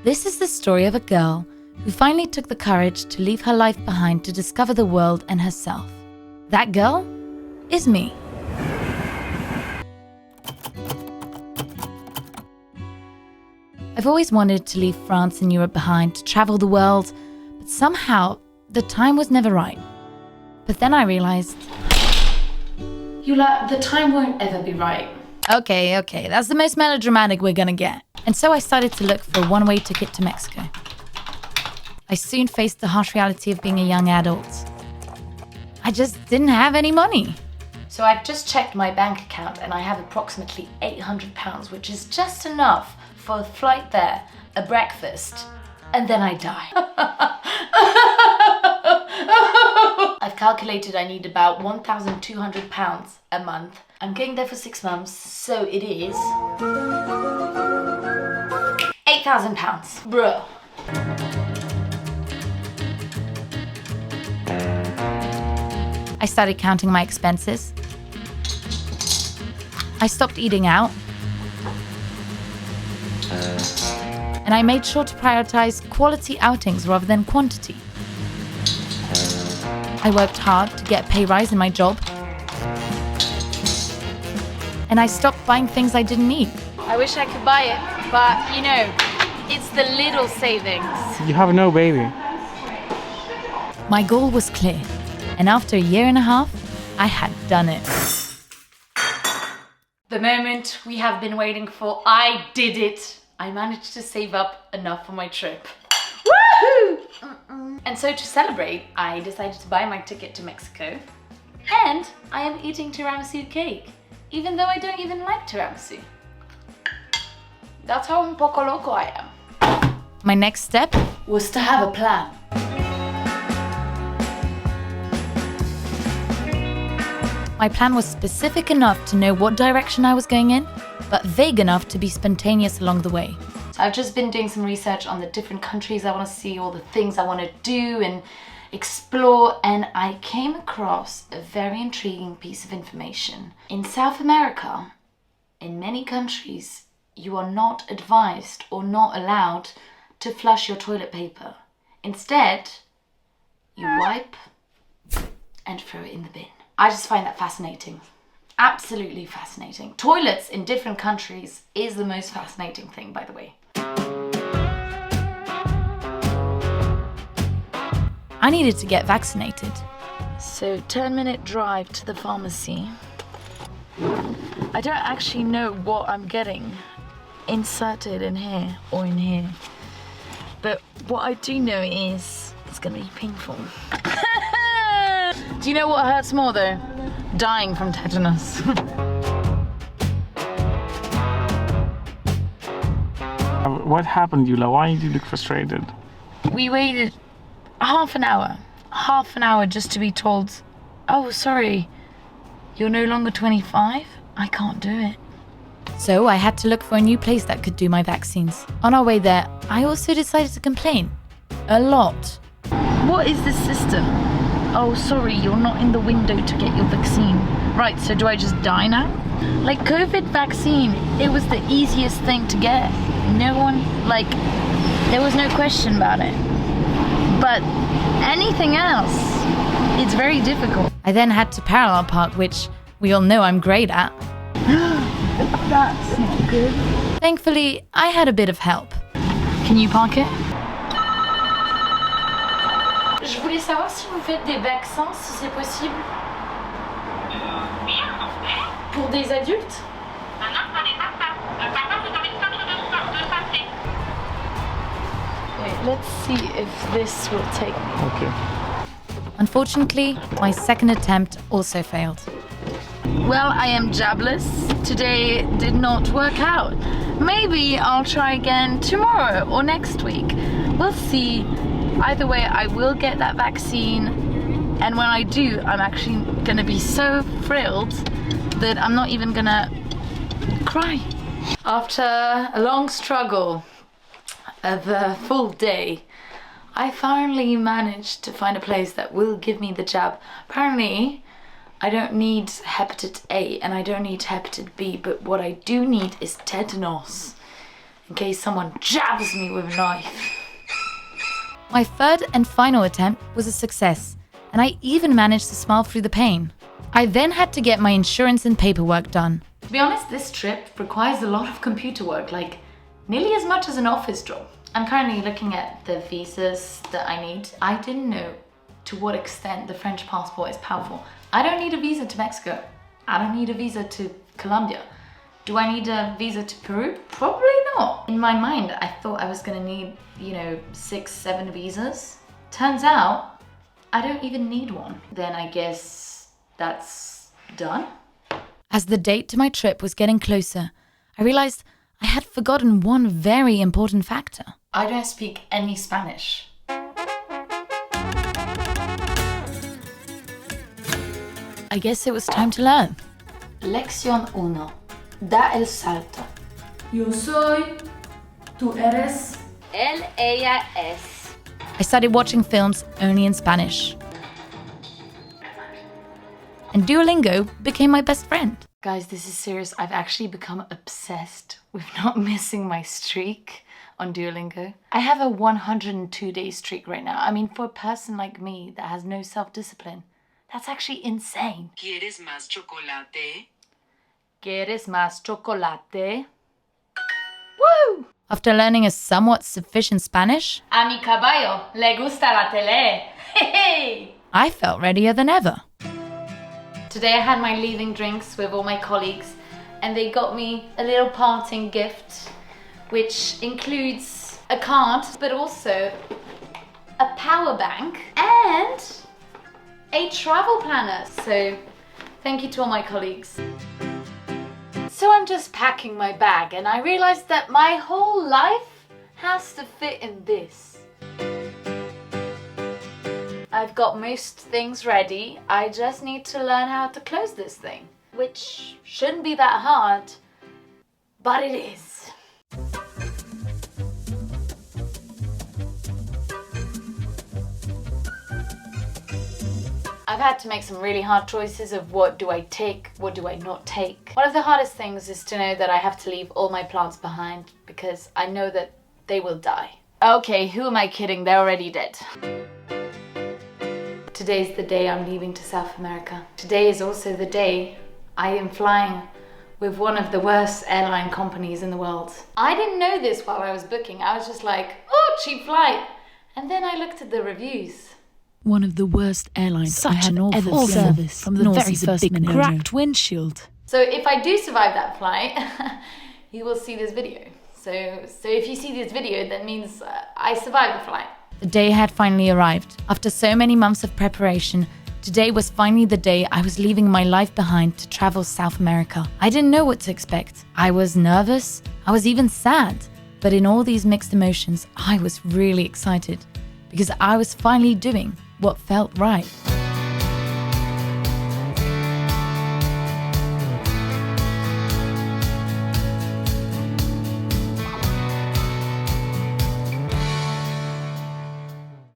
This is the story of a girl who finally took the courage to leave her life behind to discover the world and herself. That girl is me. I've always wanted to leave France and Europe behind to travel the world, but somehow the time was never right. But then I realized, Yula, the time won't ever be right. Okay, that's the most melodramatic we're gonna get. And so I started to look for a one-way ticket to Mexico. I soon faced the harsh reality of being a young adult. I just didn't have any money. So I've just checked my bank account and I have approximately £800, which is just enough for a flight there, a breakfast, and then I die. I've calculated I need about £1,200 a month. I'm going there for 6 months, so it is £8,000. Bruh. I started counting my expenses. I stopped eating out. And I made sure to prioritize quality outings rather than quantity. I worked hard to get a pay rise in my job. And I stopped buying things I didn't need. I wish I could buy it, but you know, it's the little savings. You have no baby. My goal was clear. And after a year and a half, I had done it. The moment we have been waiting for, I did it. I managed to save up enough for my trip. Woohoo! And so to celebrate, I decided to buy my ticket to Mexico. And I am eating tiramisu cake, even though I don't even like tiramisu. That's how un poco loco I am. My next step was to have a plan. My plan was specific enough to know what direction I was going in, but vague enough to be spontaneous along the way. So I've just been doing some research on the different countries I want to see, all the things I want to do and explore, and I came across a very intriguing piece of information. In South America, in many countries, you are not advised or not allowed to flush your toilet paper. Instead, you wipe and throw it in the bin. I just find that fascinating. Absolutely fascinating. Toilets in different countries is the most fascinating thing, by the way. I needed to get vaccinated. So 10-minute drive to the pharmacy. I don't actually know what I'm getting inserted in here or in here. But what I do know is it's gonna be painful. Do you know what hurts more though? Dying from tetanus. What happened, Yula? Why did you look frustrated? We waited half an hour just to be told, oh, sorry, you're no longer 25? I can't do it. So I had to look for a new place that could do my vaccines. On our way there, I also decided to complain. A lot. What is this system? Oh, sorry, you're not in the window to get your vaccine. Right, so do I just die now? Like COVID vaccine, it was the easiest thing to get. No one, there was no question about it. But anything else, it's very difficult. I then had to parallel park, which we all know I'm great at. That's not good. Thankfully, I had a bit of help. Can you park it? Je voulais savoir si vous faites des vaccins, si c'est possible. Oui, on en fait. Pour des adultes? Non, pas des enfants. Par contre, vous avez le centre de santé. Wait, let's see if this will take me. Okay. Unfortunately, my second attempt also failed. Well, I am jobless. Today did not work out. Maybe I'll try again tomorrow or next week. We'll see. Either way, I will get that vaccine. And when I do, I'm actually gonna be so thrilled that I'm not even gonna cry. After a long struggle of a full day, I finally managed to find a place that will give me the jab. Apparently, I don't need hepatitis A and I don't need hepatitis B, but what I do need is tetanus. in case someone jabs me with a knife. My third and final attempt was a success, and I even managed to smile through the pain. I then had to get my insurance and paperwork done. To be honest, this trip requires a lot of computer work, like nearly as much as an office job. I'm currently looking at the visas that I need. I didn't know to what extent the French passport is powerful. I don't need a visa to Mexico. I don't need a visa to Colombia. Do I need a visa to Peru? Probably not. In my mind, I thought I was gonna need, 6, 7 visas. Turns out, I don't even need one. Then I guess that's done. As the date to my trip was getting closer, I realized I had forgotten one very important factor. I don't speak any Spanish. I guess it was time to learn. Lección 1. Da el salto. Yo soy, tú eres. Él, ella, es. I started watching films only in Spanish. And Duolingo became my best friend. Guys, this is serious. I've actually become obsessed with not missing my streak on Duolingo. I have a 102-day streak right now. I mean, for a person like me that has no self-discipline, that's actually insane. ¿Quieres más chocolate? ¿Quieres más chocolate? Woo! After learning a somewhat sufficient Spanish, A mi caballo le gusta la tele. Hey! I felt readier than ever. Today I had my leaving drinks with all my colleagues, and they got me a little parting gift, which includes a card, but also a power bank and a travel planner. So thank you to all my colleagues. So I'm just packing my bag, and I realized that my whole life has to fit in this. I've got most things ready. I just need to learn how to close this thing, which shouldn't be that hard, but it is. I've had to make some really hard choices of what do I take, what do I not take. One of the hardest things is to know that I have to leave all my plants behind because I know that they will die. Okay, who am I kidding? They're already dead. Today's the day I'm leaving to South America. Today is also the day I am flying with one of the worst airline companies in the world. I didn't know this while I was booking. I was just like, oh, cheap flight. And then I looked at the reviews. One of the worst airlines I Such had an ever awful flown. service. From the Nor very sees a first big minute. cracked windshield. So if I do survive that flight, you will see this video. So if you see this video, that means I survived the flight. The day had finally arrived. After so many months of preparation, today was finally the day I was leaving my life behind to travel South America. I didn't know what to expect. I was nervous. I was even sad. But in all these mixed emotions, I was really excited because I was finally doing what felt right.